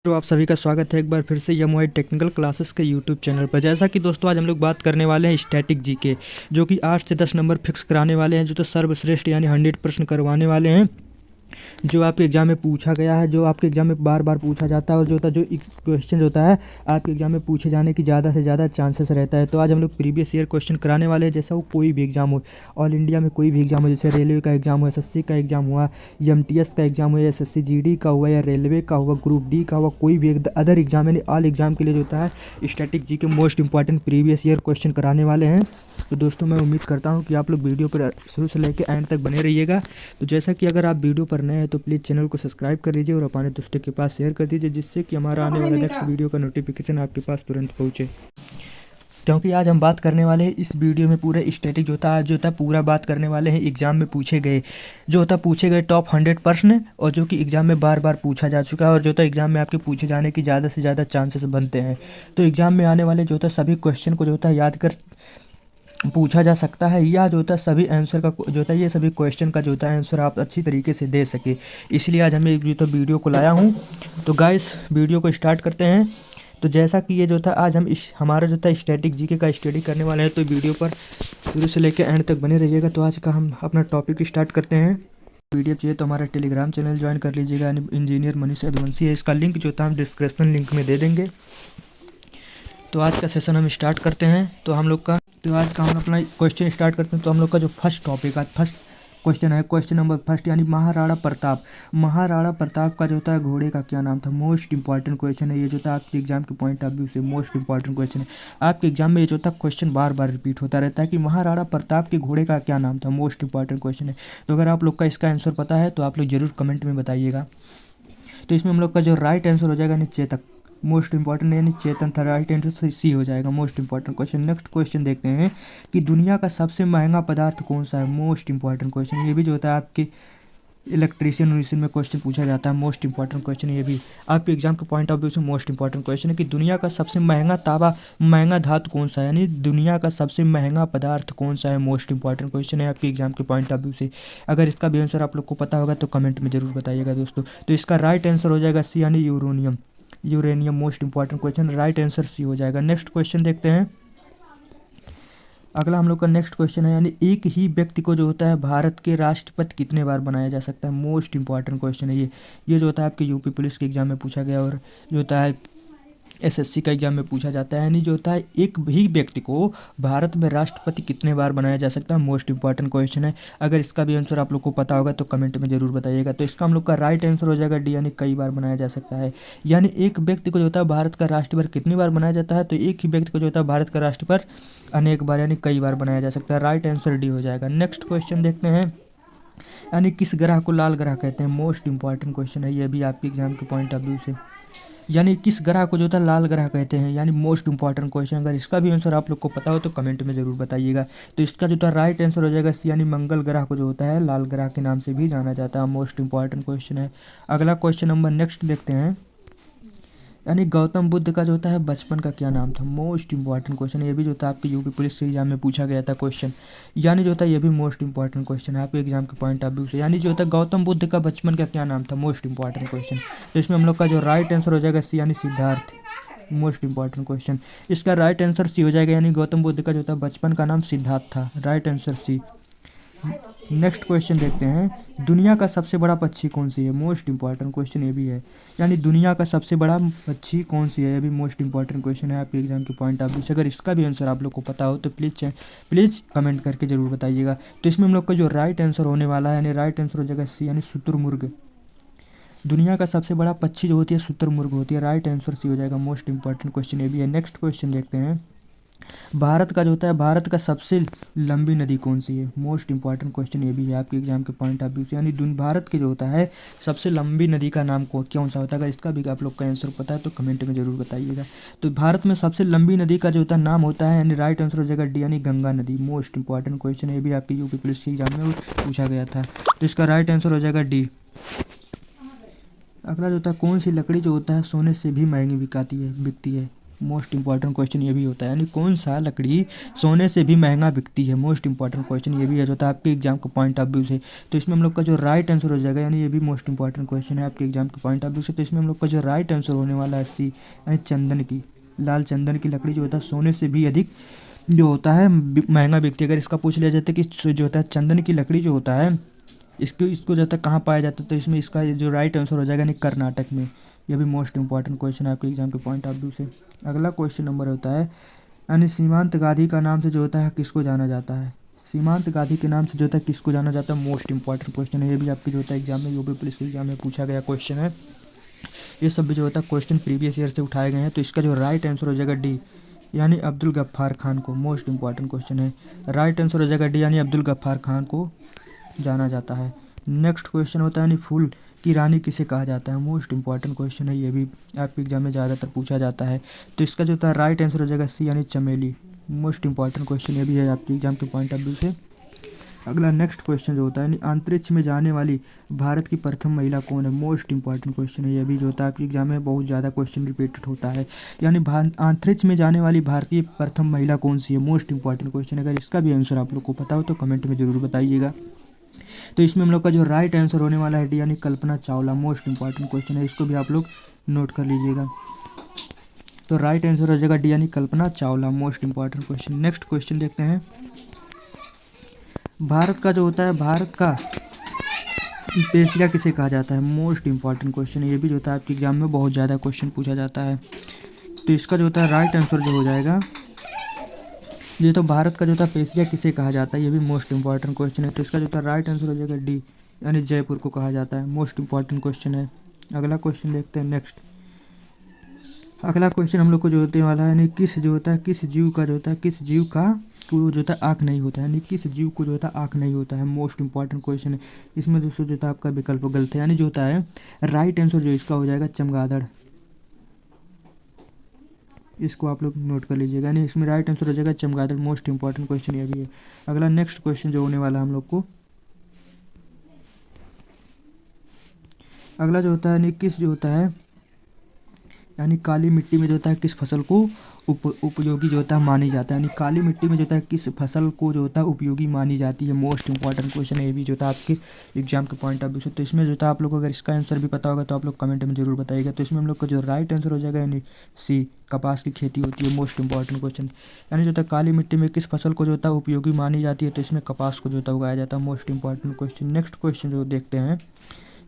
तो आप सभी का स्वागत है एक बार फिर से यमुआई टेक्निकल क्लासेस के यूट्यूब चैनल पर। जैसा कि दोस्तों आज हम लोग बात करने वाले हैं स्टैटिक जीके, जो कि 8 से 10 नंबर फिक्स कराने वाले हैं, जो तो सर्वश्रेष्ठ यानी 100 प्रश्न करवाने वाले हैं, जो आपके एग्ज़ाम में पूछा गया है, जो आपके एग्ज़ाम में बार बार पूछा जाता है और जो क्वेश्चन होता है आपके एग्ज़ाम में पूछे जाने की ज़्यादा से ज़्यादा चांसेस रहता है। तो आज हम लोग प्रीवियस ईयर क्वेश्चन कराने वाले हैं, जैसा वो कोई भी एग्ज़ाम हो, ऑल इंडिया में कोई भी एग्ज़ाम हो, जैसे रेलवे का एग्ज़ाम हो, एसएससी का एग्ज़ाम हुआ, एमटीएस का एग्ज़ाम हुआ, एसएससी जीडी का हुआ, या रेलवे का हुआ, ग्रुप डी का हुआ, कोई भी अदर एग्ज़ाम यानी ऑल एग्ज़ाम के लिए जो होता है स्टैटिक जी के most important previous year question कराने वाले हैं। तो दोस्तों मैं उम्मीद करता हूँ कि आप लोग वीडियो पर शुरू से लेकर एंड तक बने रहिएगा। तो जैसा कि अगर आप वीडियो पर नए हैं तो प्लीज़ चैनल को सब्सक्राइब कर लीजिए और अपने दोस्तों के पास शेयर कर दीजिए, जिससे कि हमारा आने वाला नेक्स्ट वीडियो का नोटिफिकेशन आपके पास तुरंत पहुँचे। क्योंकि आज हम बात करने वाले हैं इस वीडियो में पूरे स्टैटिक जो होता है पूरा बात करने वाले हैं एग्जाम में पूछे गए टॉप 100 प्रश्न, और जो कि एग्जाम में बार बार पूछा जा चुका है, और जो होता है एग्जाम में आपके पूछे जाने की ज़्यादा से ज़्यादा चांसेस बनते हैं। तो एग्जाम में आने वाले जो होता है सभी क्वेश्चन को जो होता है याद कर पूछा जा सकता है, या जो होता है सभी आंसर का जो होता है ये सभी क्वेश्चन का जो होता है आंसर आप अच्छी तरीके से दे सके, इसलिए आज हमें जो तो वीडियो को लाया हूँ। तो गाइस वीडियो को स्टार्ट करते हैं। तो जैसा कि ये जो था आज हम हमारा जो था स्टैटिक जीके का स्टडी करने वाले हैं, तो वीडियो पर शुरू से लेकर एंड तक बने रहिएगा। तो आज का हम अपना टॉपिक स्टार्ट करते हैं। वीडियो चाहिए तो हमारा टेलीग्राम चैनल ज्वाइन कर लीजिएगा, इंजीनियर मनीष यदुवंशी है, इसका लिंक जो था हम डिस्क्रिप्शन लिंक में दे देंगे। तो आज का सेशन हम स्टार्ट करते हैं। तो आज का हम अपना क्वेश्चन स्टार्ट करते हैं। तो हम लोग का जो फर्स्ट टॉपिक है, फर्स्ट क्वेश्चन है, क्वेश्चन नंबर फर्स्ट, यानी महाराणा प्रताप का जो होता है घोड़े का क्या नाम था। मोस्ट इंपॉर्टेंट क्वेश्चन है ये, जो था आपके एग्जाम के पॉइंट ऑफ व्यू से मोस्ट इंपॉर्टेंट क्वेश्चन है। आपके एग्जाम में ये जो था क्वेश्चन बार बार रिपीट होता रहता है कि महाराणा प्रताप के घोड़े का क्या नाम था। मोस्ट इंपॉर्टेंट क्वेश्चन है। तो अगर आप लोग का इसका आंसर पता है तो आप लोग जरूर कमेंट में बताइएगा। तो इसमें हम लोग का जो राइट आंसर हो जाएगा चेतक, मोस्ट इंपॉर्टेंट यानी चेतन था, राइट आंसर सी हो जाएगा, most important question. Next question देखते हैं कि दुनिया का सबसे महंगा पदार्थ कौन सा है। मोस्ट इंपॉर्टेंट क्वेश्चन, ये भी जो होता है आपके इलेक्ट्रीशियन में क्वेश्चन पूछा जाता है। मोस्ट इंपॉर्टेंट क्वेश्चन, ये भी आपके एग्जाम के पॉइंट ऑफ व्यू से मोस्ट इंपॉर्टेंट क्वेश्चन है कि दुनिया का सबसे महंगा धातु कौन सा है, यानी दुनिया का सबसे महंगा पदार्थ कौन सा है। मोस्ट इंपॉर्टेंट क्वेश्चन है आपके एग्जाम के पॉइंट ऑफ व्यू से। अगर इसका भी आंसर आप लोग को पता होगा तो कमेंट में जरूर बताइएगा दोस्तों। तो इसका राइट आंसर हो जाएगा सी, यानी uranium. Most important question, right answer C हो जाएगा। नेक्स्ट क्वेश्चन देखते हैं। अगला हम लोग का नेक्स्ट क्वेश्चन है, यानी एक ही व्यक्ति को जो होता है भारत के राष्ट्रपति कितने बार बनाया जा सकता है। मोस्ट इंपॉर्टेंट क्वेश्चन है ये जो होता है आपके यूपी पुलिस के एग्जाम में पूछा गया, और जो होता है एसएससी का एग्जाम में पूछा जाता है, यानी जो होता है एक ही व्यक्ति को भारत में राष्ट्रपति कितने बार बनाया जा सकता है। मोस्ट इंपॉर्टेंट क्वेश्चन है। अगर इसका भी आंसर आप लोग को पता होगा तो कमेंट में जरूर बताइएगा। तो इसका हम लोग का राइट आंसर हो जाएगा डी, यानी कई बार बनाया जा सकता है। यानी एक व्यक्ति को जो होता है भारत का राष्ट्रपति कितनी बार बनाया जाता है, तो एक ही व्यक्ति को जो होता है भारत का राष्ट्रपति अनेक बार यानी कई बार बनाया जा सकता है। राइट आंसर डी हो जाएगा। नेक्स्ट क्वेश्चन देखते हैं, यानी किस ग्रह को लाल ग्रह कहते हैं। मोस्ट इंपॉर्टेंट क्वेश्चन है ये भी आपके एग्जाम के पॉइंट ऑफ व्यू से, यानी किस ग्रह को जो होता है लाल ग्रह कहते हैं, यानी मोस्ट इंपॉर्टेंट क्वेश्चन। अगर इसका भी आंसर आप लोग को पता हो तो कमेंट में जरूर बताइएगा। तो इसका जो था राइट आंसर हो जाएगा सी, यानी मंगल ग्रह को जो होता है लाल ग्रह के नाम से भी जाना जाता है। मोस्ट इंपॉर्टेंट क्वेश्चन है। अगला क्वेश्चन नंबर नेक्स्ट देखते हैं, यानी गौतम बुद्ध का जो होता है बचपन का क्या नाम था। मोस्ट इंपॉर्टेंट क्वेश्चन, ये भी जो था आपके यूपी पुलिस के एग्जाम में पूछा गया था क्वेश्चन, यानी जो होता है ये भी मोस्ट इंपॉर्टेंट क्वेश्चन है आपके एग्जाम के पॉइंट ऑफ व्यू से। यानी जो होता है गौतम बुद्ध का बचपन का क्या नाम था। Most important question. तो इसमें हम लोग का जो राइट आंसर हो जाएगा सी, यानी सिद्धार्थ। मोस्ट इंपॉर्टेंट क्वेश्चन, इसका राइट आंसर सी हो जाएगा, यानी गौतम बुद्ध का जो था बचपन का नाम सिद्धार्थ था। Right answer C. Next question देखते हैं, दुनिया का सबसे बड़ा पक्षी कौन सी है। मोस्ट इंपॉर्टेंट क्वेश्चन ये भी है, यानी दुनिया का सबसे बड़ा पक्षी कौन सी है, ये भी मोस्ट इंपॉर्टेंट क्वेश्चन है आपके एग्जाम के पॉइंट ऑफ व्यू से। अगर इसका भी आंसर आप लोग को पता हो तो प्लीज़ कमेंट करके जरूर बताइएगा। तो इसमें हम लोग का जो राइट आंसर होने वाला है, यानी राइट आंसर हो जाएगा सी, यानी शुतुरमुर्ग। दुनिया का सबसे बड़ा पक्षी जो होती है शुतुरमुर्ग होती है। राइट आंसर सी हो जाएगा। मोस्ट इंपॉर्टेंट क्वेश्चन ये भी है। नेक्स्ट क्वेश्चन देखते हैं, भारत का जो होता है भारत का सबसे लंबी नदी कौन सी है। मोस्ट इंपॉर्टेंट क्वेश्चन ये भी है आपके एग्जाम के पॉइंट ऑफ व्यू से, यानी भारत के जो होता है सबसे लंबी नदी का नाम कौन सा होता है। अगर इसका भी आप लोग का आंसर पता है तो कमेंट में जरूर बताइएगा। तो भारत में सबसे लंबी नदी का जो होता है नाम होता है, यानी राइट आंसर हो जाएगा डी, यानी गंगा नदी। मोस्ट इंपॉर्टेंट क्वेश्चन ये भी आपके यूपी पुलिस के एग्जाम में पूछा गया था। तो इसका राइट आंसर हो जाएगा डी। अगला जो होता है, कौन सी लकड़ी जो होता है सोने से भी महंगी बिकती है। मोस्ट इंपॉर्टेंट क्वेश्चन ये भी होता है। यानी कौन सा लकड़ी सोने से भी महंगा बिकती है, मोस्ट इंपॉर्टेंट क्वेश्चन ये भी है जो होता है आपके एग्जाम के पॉइंट ऑफ व्यू से। तो इसमें हम लोग का जो राइट आंसर हो जाएगा, यानी ये भी मोस्ट इंपॉर्टेंट क्वेश्चन है आपके एग्जाम के पॉइंट ऑफ व्यू से। तो इसमें हम लोग का जो राइट आंसर होने वाला है सी, यानी चंदन की, लाल चंदन की लकड़ी जो होता है सोने से भी अधिक जो होता है महंगा बिकती है। अगर इसका पूछ लिया जाता है कि जो होता है चंदन की लकड़ी जो होता है इसको जो होता है कहाँ पाया जाता है, तो इसमें इसका जो राइट आंसर हो जाएगा यानी कर्नाटक में। यह भी मोस्ट इंपॉर्टेंट क्वेश्चन है आपके एग्जाम के पॉइंट ऑफ व्यू से। अगला क्वेश्चन नंबर होता है यानी सीमांत गांधी का नाम से जो होता है किसको जाना जाता है, सीमांत गांधी के नाम से जो होता है किसको जाना जाता है, मोस्ट इंपॉर्टेंट क्वेश्चन है। ये भी आपके जो होता है एग्जाम में यूपी पुलिस एग्जाम में पूछा गया क्वेश्चन है। ये सब भी जो होता है क्वेश्चन प्रीवियस ईयर से उठाए गए हैं। तो इसका जो राइट आंसर हो जाएगा डी, यानी अब्दुल गफ्फार खान को, मोस्ट इंपॉर्टेंट क्वेश्चन है। राइट आंसर हो जाएगा डी, यानी अब्दुल गफ्फार खान को जाना जाता है। नेक्स्ट क्वेश्चन होता है यानी फूल की रानी किसे कहा जाता है, मोस्ट इंपॉर्टेंट क्वेश्चन है। ये भी आपके एग्जाम में ज़्यादातर पूछा जाता है। तो इसका जो होता है राइट आंसर हो जाएगा सी, यानी चमेली, मोस्ट इंपॉर्टेंट क्वेश्चन ये भी है आपके एग्जाम के पॉइंट ऑफ व्यू से। अगला नेक्स्ट क्वेश्चन जो होता है यानी अंतरिक्ष में जाने वाली भारत की प्रथम महिला कौन है, मोस्ट इंपॉर्टेंट क्वेश्चन है। ये भी जो होता है आपके एग्जाम में बहुत ज़्यादा क्वेश्चन रिपीटेड होता है। यानी अंतरिक्ष में जाने वाली भारतीय प्रथम महिला कौन सी है, मोस्ट इंपॉर्टेंट क्वेश्चन। अगर इसका भी आंसर आप लोग को पता हो तो कमेंट में ज़रूर बताइएगा। तो इसमें हम लोग का जो राइट आंसर होने वाला है डी, यानी Kalpana Chawla, most important question है। इसको भी आप लोग नोट कर लीजिएगा। तो राइट आंसर हो जाएगा डी, यानी Kalpana Chawla, most important question. Next question देखते हैं। भारत का जो होता है, भारत का एशिया किसे कहा जाता है, मोस्ट इंपॉर्टेंट क्वेश्चन है। ये भी जो होता है आपके एग्जाम में बहुत ज़्यादा क्वेश्चन पूछा जाता है। तो इसका जो होता है राइट आंसर जो हो जाएगा ये, तो भारत का जो होता है एशिया किसे कहा जाता है, ये भी मोस्ट इंपॉर्टेंट क्वेश्चन है। तो इसका जो होता है राइट आंसर हो जाएगा डी, यानी जयपुर को कहा जाता है, मोस्ट इंपॉर्टेंट क्वेश्चन है। अगला क्वेश्चन देखते हैं। नेक्स्ट अगला क्वेश्चन हम लोग को जो होने वाला है यानी किस जो होता है किस जीव का जो होता है किस जीव का को जो होता है आँख नहीं होता है, यानी किस जीव को जो होता है आँख नहीं होता है, मोस्ट इंपॉर्टेंट क्वेश्चन है। इसमें दोस्तों जो होता है आपका विकल्प गलत है, यानी जो होता है राइट आंसर जो इसका हो जाएगा चमगादड़। इसको आप लोग नोट कर लीजिएगा, यानी इसमें राइट आंसर हो जाएगा चमगादड़, मोस्ट इंपॉर्टेंट क्वेश्चन ये भी है। अगला नेक्स्ट क्वेश्चन जो होने वाला है हम लोग को, अगला जो होता है यानी किस जो होता है यानी काली मिट्टी में जो होता है किस फसल को उपयोगी जो होता है मानी जाता है, यानी काली मिट्टी में जो होता है किस फसल को जो होता है उपयोगी मानी जाती है, मोस्ट इंपॉर्टेंट क्वेश्चन है। ये भी जो होता है आपके एग्जाम के पॉइंट ऑफ व्यू से। तो इसमें जो होता है आप लोग को अगर इसका आंसर भी पता होगा तो आप लोग कमेंट में जरूर बताइएगा। तो इसमें हम लोग का जो राइट आंसर हो जाएगा यानी सी, कपास की खेती होती है, मोस्ट इंपॉर्टेंट क्वेश्चन। यानी जो होता है काली मिट्टी में किस फसल को जो होता है उपयोगी मानी जाती है, तो इसमें कपास को जो होता है उगाया जाता है, most important question. Next question जो देखते हैं,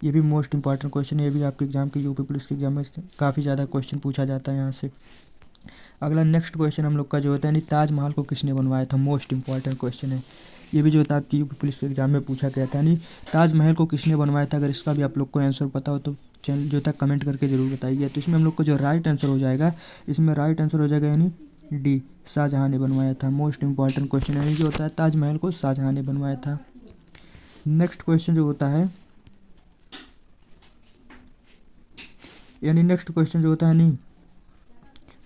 ये भी मोस्ट इंपॉर्टेंट क्वेश्चन है। ये भी आपके एग्जाम के यूपी पुलिस के एग्जाम में काफ़ी ज़्यादा क्वेश्चन पूछा जाता है यहाँ से। अगला नेक्स्ट क्वेश्चन हम लोग का जो होता है यानी ताजमहल को किसने बनवाया था, मोस्ट इंपॉर्टेंट क्वेश्चन है। ये भी जो होता है आपकी यूपी पुलिस के एग्जाम में पूछा गया था, यानी ताजमहल को किसने बनवाया था। अगर इसका भी आप लोग को आंसर पता हो तो चैनल जो होता है कमेंट करके ज़रूर बताइए। तो इसमें हम लोग को जो राइट आंसर हो जाएगा, इसमें राइट आंसर हो जाएगा यानी डी, शाहजहाँ ने बनवाया था, मोस्ट इंपॉर्टेंट क्वेश्चन। यानी जो होता है ताजमहल को शाहजहाँ ने बनवाया था। नेक्स्ट क्वेश्चन जो होता है यानी नेक्स्ट क्वेश्चन जो होता है यानी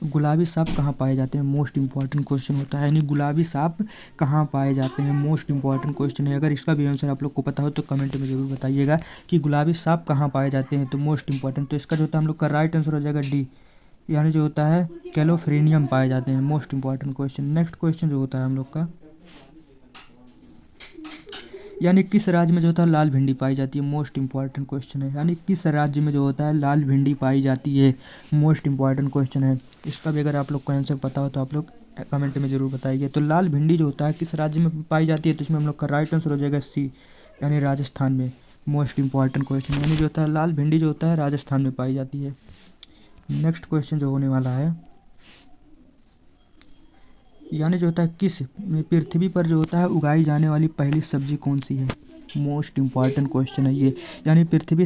गुलाबी सांप कहाँ पाए जाते हैं, मोस्ट इंपॉर्टेंट क्वेश्चन होता है। यानी गुलाबी सांप कहाँ पाए जाते हैं, मोस्ट इंपॉर्टेंट क्वेश्चन है। अगर इसका भी आंसर आप लोग को पता हो तो कमेंट में ज़रूर बताइएगा कि गुलाबी सांप कहाँ पाए जाते हैं, तो मोस्ट इंपॉर्टेंट। तो इसका जो होता है हम लोग का राइट आंसर हो जाएगा डी, यानी जो होता है कैलिफोर्नियम पाए जाते हैं, most important question. Next question जो होता है हम लोग का यानी किस राज्य में जो होता है लाल भिंडी पाई जाती है, मोस्ट इंपॉर्टेंट क्वेश्चन है। यानी किस राज्य में जो होता है लाल भिंडी पाई जाती है, मोस्ट इंपॉर्टेंट क्वेश्चन है। इसका भी अगर आप लोग को आंसर पता हो तो आप लोग कमेंट में ज़रूर बताइए। तो लाल भिंडी जो होता है किस राज्य में पाई जाती है, तो इसमें हम लोग का राइट आंसर हो जाएगा सी, यानी राजस्थान में, मोस्ट इंपॉर्टेंट क्वेश्चन। यानी जो होता है लाल भिंडी जो होता है राजस्थान में पाई जाती है। नेक्स्ट क्वेश्चन जो होने वाला है यानी जो होता है किस पृथ्वी पर जो होता है उगाई जाने वाली पहली सब्जी कौन सी है, मोस्ट इंपॉर्टेंट क्वेश्चन है ये। यानी पृथ्वी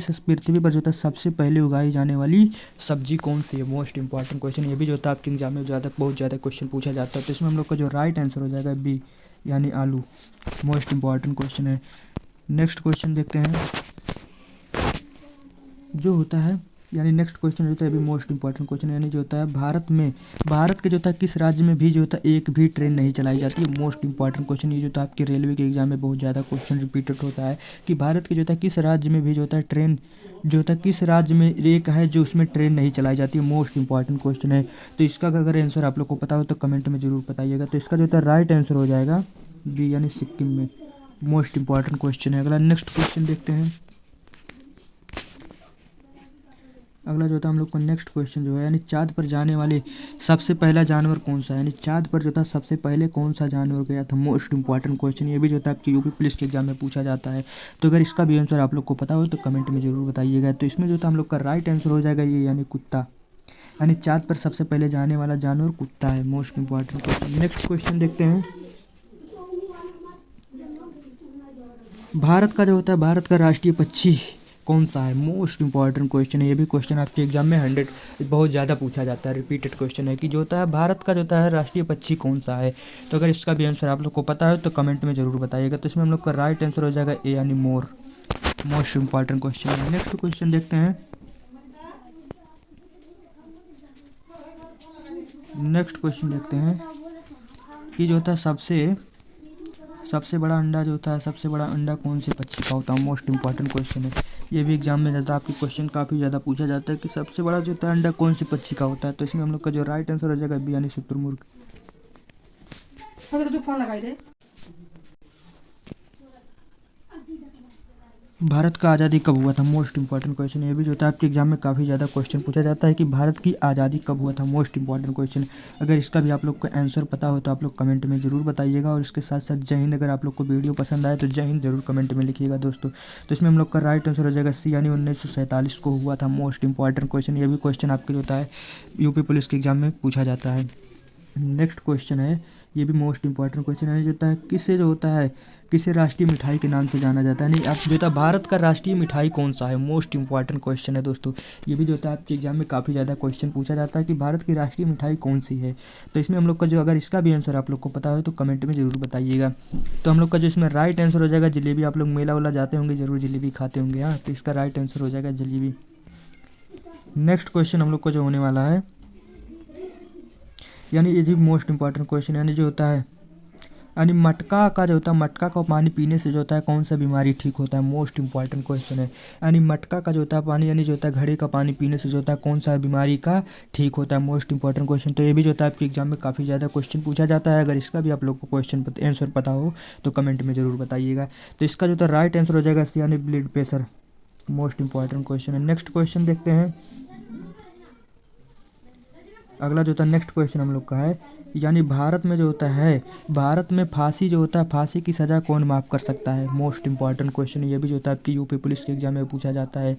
पर जो होता है सबसे पहले उगाई जाने वाली सब्जी कौन सी है, मोस्ट इंपॉर्टेंट क्वेश्चन। ये भी जो होता है आपके एग्जाम में बहुत ज़्यादा क्वेश्चन पूछा जाता है। तो इसमें हम लोग का जो राइट आंसर हो जाएगा बी, यानी आलू, मोस्ट इंपॉर्टेंट क्वेश्चन है। नेक्स्ट क्वेश्चन देखते हैं जो होता है यानी नेक्स्ट क्वेश्चन जो होता है अभी मोस्ट इंपॉर्टेंट क्वेश्चन, यानी जो होता है भारत के जो होता है किस राज्य में भी जो होता है एक भी ट्रेन नहीं चलाई जाती है। मोस्ट इंपॉर्टेंट क्वेश्चन ये जो होता है आपके रेलवे के एग्जाम में बहुत ज़्यादा क्वेश्चन रिपीटेड होता है कि भारत के जो होता है किस राज्य में भी जो होता है ट्रेन जो होता है किस राज्य में एक है जो उसमें ट्रेन नहीं चलाई जाती है। मोस्ट इंपॉर्टेंट क्वेश्चन है। तो इसका अगर आंसर आप लोग को पता हो तो कमेंट में ज़रूर बताइएगा। तो इसका जो होता है राइट आंसर हो जाएगा बी, यानी सिक्किम में। मोस्ट इंपॉर्टेंट क्वेश्चन है। अगला नेक्स्ट क्वेश्चन देखते हैं। अगला जो था हम लोग का नेक्स्ट क्वेश्चन जो है, यानी चाँद पर जाने वाले सबसे पहला जानवर कौन सा है। यानी चाँद पर जो था सबसे पहले कौन सा जानवर गया था। मोस्ट इंपॉर्टेंट क्वेश्चन ये भी जो था आपके यूपी पुलिस के एग्जाम में पूछा जाता है। तो अगर इसका भी आंसर आप लोग को पता हो तो कमेंट में ज़रूर बताइएगा। तो इसमें जो था हम लोग का राइट आंसर हो जाएगा ये, यानी कुत्ता। यानी चाँद पर सबसे पहले जाने वाला जानवर कुत्ता है। Most important question. Next question देखते हैं। भारत का जो होता है भारत का राष्ट्रीय पक्षी कौन सा है। मोस्ट इंपॉर्टेंट क्वेश्चन है। ये भी क्वेश्चन आपके एग्जाम में 100 बहुत ज़्यादा पूछा जाता है। रिपीटेड क्वेश्चन है कि जो होता है भारत का जो होता है राष्ट्रीय पक्षी कौन सा है। तो अगर इसका भी आंसर आप लोग को पता है तो कमेंट में ज़रूर बताइएगा। तो इसमें हम लोग का राइट आंसर हो जाएगा ए, यानी मोर। मोस्ट इंपॉर्टेंट क्वेश्चन है। नेक्स्ट क्वेश्चन देखते हैं। नेक्स्ट क्वेश्चन देखते हैं कि जो होता है सबसे बड़ा अंडा जो होता है, सबसे बड़ा अंडा कौन से पक्षी का होता है। मोस्ट इंपॉर्टेंट क्वेश्चन है। ये भी एग्जाम में ज़्यादा आपके क्वेश्चन काफ़ी ज़्यादा पूछा जाता है कि सबसे बड़ा जो होता है अंडा कौन से पक्षी का होता है। तो इसमें हम लोग का जो राइट आंसर हो जाएगा बी, यानी शुतुरमुर्ग। भारत का आज़ादी कब हुआ था। मोस्ट इंपॉर्टेंट क्वेश्चन ये भी जो होता है आपके एग्जाम में काफ़ी ज़्यादा क्वेश्चन पूछा जाता है कि भारत की आज़ादी कब हुआ था। Most important question. अगर इसका भी आप लोग को आंसर पता हो तो आप लोग कमेंट में ज़रूर बताइएगा। और इसके साथ साथ जय हिंद। अगर आप लोग को वीडियो पसंद आए तो जय हिंद ज़रूर कमेंट में लिखिएगा दोस्तों। तो इसमें हम लोग का राइट आंसर हो जाएगा सी, यानी 1947 को हुआ था। Most important question. ये भी क्वेश्चन आपके जो होता है यूपी पुलिस के एग्जाम में पूछा जाता है। नेक्स्ट क्वेश्चन है। ये भी मोस्ट इंपॉर्टेंट क्वेश्चन है। जो होता है किसे राष्ट्रीय मिठाई के नाम से जाना जाता है। नहीं, आप जो होता है भारत का राष्ट्रीय मिठाई कौन सा है। मोस्ट इंपॉर्टेंट क्वेश्चन है दोस्तों। ये भी जो होता है आपके एग्जाम में काफ़ी ज़्यादा क्वेश्चन पूछा जाता है कि भारत की राष्ट्रीय मिठाई कौन सी है। तो इसमें हम लोग का जो अगर इसका भी आंसर आप लोग को पता हो तो कमेंट में ज़रूर बताइएगा। तो हम लोग का जो इसमें राइट आंसर हो जाएगा जलेबी। आप लोग मेला वाला जाते होंगे, ज़रूर जलेबी खाते होंगे। हाँ, तो इसका राइट आंसर हो जाएगा जलेबी। नेक्स्ट क्वेश्चन हम लोग का जो होने वाला है, यानी ये भी मोस्ट इंपॉर्टेंट क्वेश्चन, यानी जो होता है यानी मटका का जो होता है मटका का पानी पीने से जो होता है कौन सा बीमारी ठीक होता है। मोस्ट इंपॉर्टेंट क्वेश्चन है। यानी मटका का जो होता है पानी, यानी जो होता है घड़े का पानी पीने से जो होता है कौन सा बीमारी का ठीक होता है। Most important question. तो ये भी जो होता है आपके एग्जाम में काफ़ी ज़्यादा क्वेश्चन पूछा जाता है। अगर इसका भी आप लोग को क्वेश्चन आंसर पता हो तो कमेंट में ज़रूर बताइएगा। तो इसका जो होता है राइट आंसर हो जाएगा सी, यानी blood pressure. Most important question है। नेक्स्ट क्वेश्चन देखते हैं। अगला जो होता है नेक्स्ट क्वेश्चन हम लोग का है, यानी भारत में जो होता है भारत में फांसी जो होता है फांसी की सज़ा कौन माफ़ कर सकता है। Most important question. ये भी जो होता है आपकी यूपी पुलिस के एग्जाम में पूछा जाता है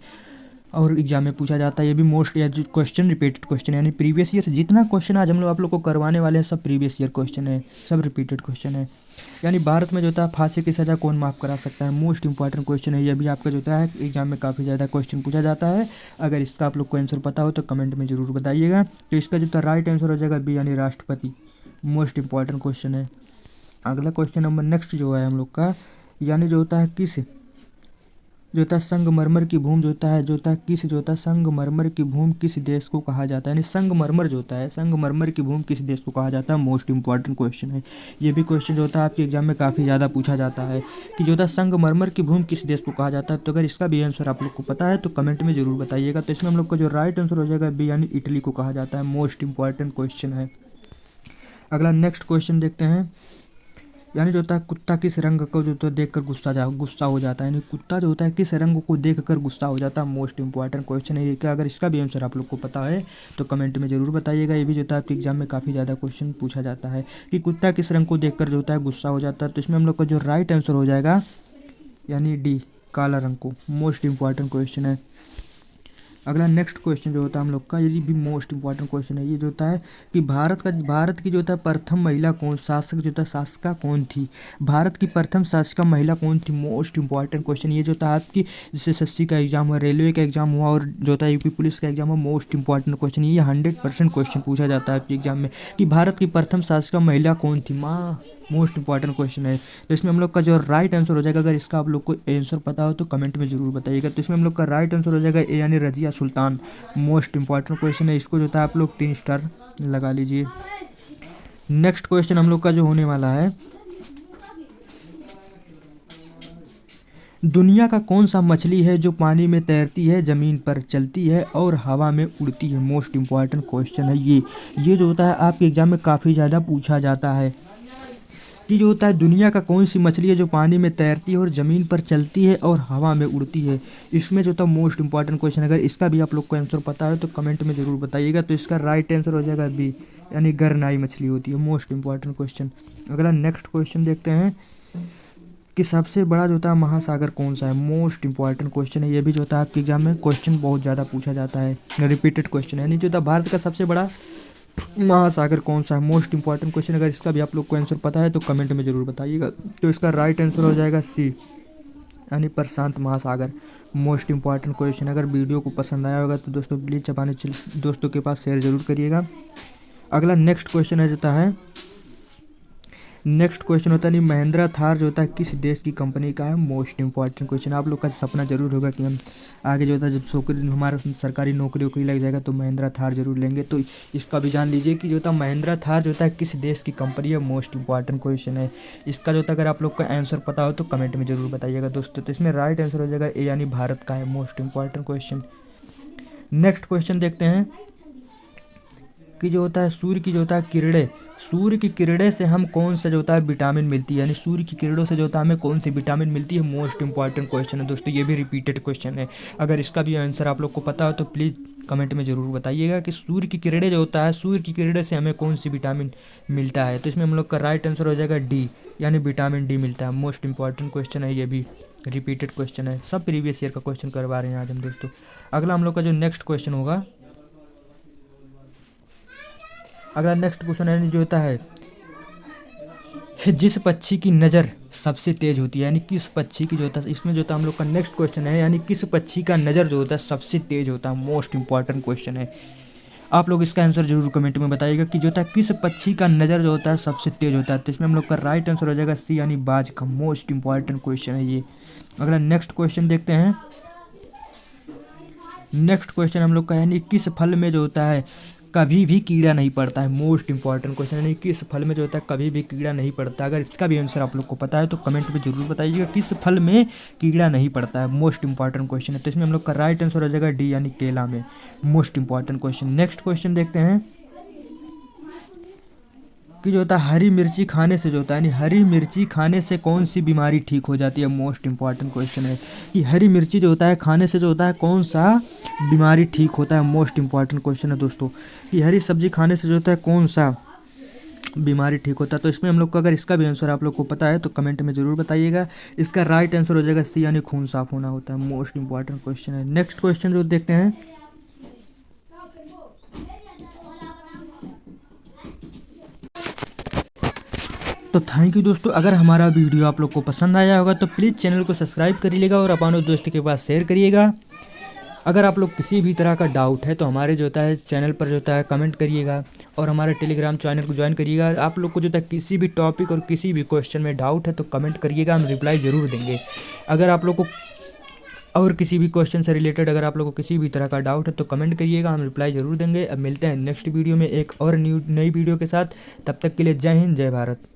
और एग्जाम में पूछा जाता है। ये भी मोस्ट क्वेश्चन रिपीटेड क्वेश्चन, यानी प्रीवियस ईयर जितना क्वेश्चन आज हम लोग आप लोग को करवाने वाले हैं सब प्रीवियस ईयर क्वेश्चन है, सब रिपीटेड क्वेश्चन है। यानी भारत में जो होता है फांसी की सज़ा कौन माफ़ करा सकता है। मोस्ट इंपॉर्टेंट क्वेश्चन है। ये भी आपका जो होता है एग्जाम में काफ़ी ज़्यादा क्वेश्चन पूछा जाता है। अगर इसका आप लोग को आंसर पता हो तो कमेंट में ज़रूर बताइएगा। तो इसका जो होता है राइट आंसर हो जाएगा बी, यानी राष्ट्रपति। मोस्ट इंपॉर्टेंट क्वेश्चन है। अगला क्वेश्चन नंबर नेक्स्ट जो है हम लोग का, यानी जो होता है जो होता है संगमरमर की भूमि जो होता है संगमरमर की भूमि किस देश को कहा जाता है। यानी संगमरमर जो होता है संगमरमर की भूमि किस देश को कहा जाता है। मोस्ट इंपॉर्टेंट क्वेश्चन है। ये भी क्वेश्चन जो होता है आपके एग्जाम में काफ़ी ज़्यादा पूछा जाता है कि जो होता है संगमरमर की भूमि किस देश को कहा जाता है। तो अगर इसका भी आंसर आप लोग को पता है तो कमेंट में ज़रूर बताइएगा। तो इसमें हम लोग का जो राइट आंसर हो जाएगा बी, यानी इटली को कहा जाता है। मोस्ट इंपॉर्टेंट क्वेश्चन है। अगला नेक्स्ट क्वेश्चन देखते हैं। यानी जो होता है कुत्ता किस रंग को जो होता है देखकर गुस्सा हो जाता है। यानी कुत्ता जो होता है किस रंग को देखकर गुस्सा हो जाता है। मोस्ट इंपॉर्टेंट क्वेश्चन है ये कि अगर इसका भी आंसर आप लोग को पता है तो कमेंट में ज़रूर बताइएगा। ये भी जो होता है आपके एग्जाम में काफ़ी ज़्यादा क्वेश्चन पूछा जाता है कि कुत्ता किस रंग को देखकर जो होता है गुस्सा हो जाता है। तो इसमें हम लोग का जो राइट आंसर हो जाएगा यानी डी, काला रंग को। मोस्ट इंपॉर्टेंट क्वेश्चन है। अगला नेक्स्ट क्वेश्चन जो होता है हम लोग का, ये भी मोस्ट इंपॉर्टेंट क्वेश्चन है। ये जो होता है कि भारत की जो होता है प्रथम महिला कौन शासक जो होता है शासिका कौन थी। भारत की प्रथम शासिका महिला कौन थी। Most important question. ये जो होता है आपकी जैसे एसएससी का एग्जाम हुआ, रेलवे का एग्जाम हुआ और जो होता है यूपी पुलिस का एग्जाम हुआ, मोस्ट इंपॉर्टेंट क्वेश्चन। ये 100% क्वेश्चन पूछा जाता है आपके एग्जाम में कि भारत की प्रथम शासिका महिला कौन थी। मोस्ट इंपॉर्टेंट क्वेश्चन है। तो इसमें हम लोग का जो राइट आंसर हो जाएगा, अगर इसका आप लोग को आंसर पता हो तो कमेंट में ज़रूर बताइएगा। तो इसमें हम लोग का राइट आंसर हो जाएगा ए, यानी Razia Sultan, most important question है, इसको जो होता है आप लोग 3 स्टार लगा लीजिए। नेक्स्ट क्वेश्चन हम लोग का जो होने वाला है, दुनिया का कौन सा मछली है जो पानी में तैरती है, ज़मीन पर चलती है और हवा में उड़ती है? मोस्ट इम्पॉर्टेंट क्वेश्चन है ये जो होता है आपके एग्जाम में काफ़ी ज़्यादा पूछा जाता है कि जो होता है दुनिया का कौन सी मछली है जो पानी में तैरती है और ज़मीन पर चलती है और हवा में उड़ती है। इसमें जो होता है मोस्ट इंपॉर्टेंट क्वेश्चन, अगर इसका भी आप लोग को आंसर पता है तो कमेंट में ज़रूर बताइएगा। तो इसका राइट आंसर हो जाएगा बी, यानी गरनाई मछली होती है। Most important question. अगला नेक्स्ट क्वेश्चन देखते हैं कि सबसे बड़ा जो होता है महासागर कौन सा है? मोस्ट इंपॉर्टेंट क्वेश्चन है, ये भी जो होता है आपके एग्जाम में क्वेश्चन बहुत ज़्यादा पूछा जाता है, रिपीटेड क्वेश्चन है। यानी जो होता है भारत का सबसे बड़ा महासागर कौन सा है? Most important question. अगर इसका भी आप लोग को आंसर पता है तो कमेंट में ज़रूर बताइएगा। तो इसका राइट आंसर हो जाएगा सी, यानी प्रशांत महासागर। Most important question. अगर वीडियो को पसंद आया होगा तो दोस्तों प्लीज़ अपने दोस्तों के पास शेयर ज़रूर करिएगा। अगला नेक्स्ट क्वेश्चन है जो है, नेक्स्ट क्वेश्चन होता है नहीं, महिंद्रा थार जो होता है किस देश की कंपनी का है? Most important question. आप लोग का सपना जरूर होगा कि हम आगे जो होता है जब हमारा सरकारी नौकरी लग जाएगा तो महिंद्रा थार जरूर लेंगे। तो इसका भी जान लीजिए कि जो होता है महिंद्रा थार जो होता है किस देश की कंपनी है? मोस्ट इंपॉर्टेंट क्वेश्चन है। इसका जो होता है अगर आप लोग का आंसर पता हो तो कमेंट में जरूर बताइएगा दोस्तों। तो इसमें राइट आंसर हो जाएगा ए, यानी भारत का है। Most important question. Next question देखते हैं कि जो होता है सूर्य की जो होता है किरणें, सूर्य की किरणें से हम कौन सा जो होता है विटामिन मिलती है? यानी सूर्य की किरणों से जो होता है हमें कौन सी विटामिन मिलती है? मोस्ट इंपॉर्टेंट क्वेश्चन है दोस्तों, ये भी रिपीटेड क्वेश्चन है। अगर इसका भी आंसर आप लोग को पता हो तो प्लीज़ कमेंट में ज़रूर बताइएगा कि सूर्य की किरणें जो होता है, सूर्य की किरणें से हमें कौन सी विटामिन मिलता है? तो इसमें हम लोग का राइट आंसर हो जाएगा डी, यानी विटामिन डी मिलता है। मोस्ट इंपॉर्टेंट क्वेश्चन है, ये भी रिपीटेड क्वेश्चन है, सब प्रीवियस ईयर का क्वेश्चन करवा रहे हैं आज हम दोस्तों। अगला हम लोग का जो नेक्स्ट क्वेश्चन होगा, अगला नेक्स्ट क्वेश्चन है जो होता है जिस पक्षी की नज़र सबसे तेज होती है, यानी किस पक्षी की जो होता है, इसमें जो होता है हम लोग का नेक्स्ट क्वेश्चन है, यानी किस पक्षी का नज़र जो होता है सबसे तेज होता है? मोस्ट इंपॉर्टेंट क्वेश्चन है। आप लोग इसका आंसर जरूर कमेंट में बताइएगा कि जो होता है किस पक्षी का नज़र जो होता है सबसे तेज होता है। तो इसमें हम लोग का राइट आंसर हो जाएगा सी, यानी बाज का। मोस्ट इंपॉर्टेंट क्वेश्चन है ये। अगला नेक्स्ट क्वेश्चन देखते हैं। नेक्स्ट क्वेश्चन हम लोग का यानी किस फल में जो होता है कभी भी कीड़ा नहीं पड़ता है? मोस्ट इंपॉर्टेंट क्वेश्चन है, किस फल में जो होता है कभी भी कीड़ा नहीं पड़ता? अगर इसका भी आंसर आप लोग को पता है तो कमेंट में जरूर बताइएगा किस फल में कीड़ा नहीं पड़ता है। मोस्ट इंपॉर्टेंट क्वेश्चन है। तो इसमें हम लोग का राइट आंसर हो जाएगा डी, यानी केला में। Most important question. Next question देखते हैं कि जो होता है हरी मिर्ची खाने से जो होता है, यानी हरी मिर्ची खाने से कौन सी बीमारी ठीक हो जाती है? मोस्ट इंपॉर्टेंट क्वेश्चन है कि हरी मिर्ची जो होता है खाने से जो होता है कौन सा बीमारी ठीक होता है? मोस्ट इंपॉर्टेंट क्वेश्चन है दोस्तों कि हरी सब्जी खाने से जो होता है कौन सा बीमारी ठीक होता है? तो इसमें हम लोग को अगर इसका भी आंसर आप लोग को पता है तो कमेंट में ज़रूर बताइएगा। इसका राइट आंसर हो जाएगा सी, यानी खून साफ होना होता है। मोस्ट इंपॉर्टेंट क्वेश्चन है। नेक्स्ट क्वेश्चन जो देखते हैं, तो थैंक यू दोस्तों। अगर हमारा वीडियो आप लोग को पसंद आया होगा तो प्लीज़ चैनल को सब्सक्राइब करिएगा और अपने दोस्त के पास शेयर करिएगा। अगर आप लोग किसी भी तरह का डाउट है तो हमारे जो होता है चैनल पर जो होता है कमेंट करिएगा और हमारे टेलीग्राम चैनल को ज्वाइन करिएगा। आप लोग को जो होता है किसी भी टॉपिक और किसी भी क्वेश्चन में डाउट है तो कमेंट करिएगा, हम रिप्लाई ज़रूर देंगे। अगर आप लोग को और किसी भी क्वेश्चन से रिलेटेड अगर आप लोग को किसी भी तरह का डाउट है तो कमेंट करिएगा, हम रिप्लाई ज़रूर देंगे। अब मिलते हैं नेक्स्ट वीडियो में एक और नई वीडियो के साथ। तब तक के लिए जय हिंद, जय भारत।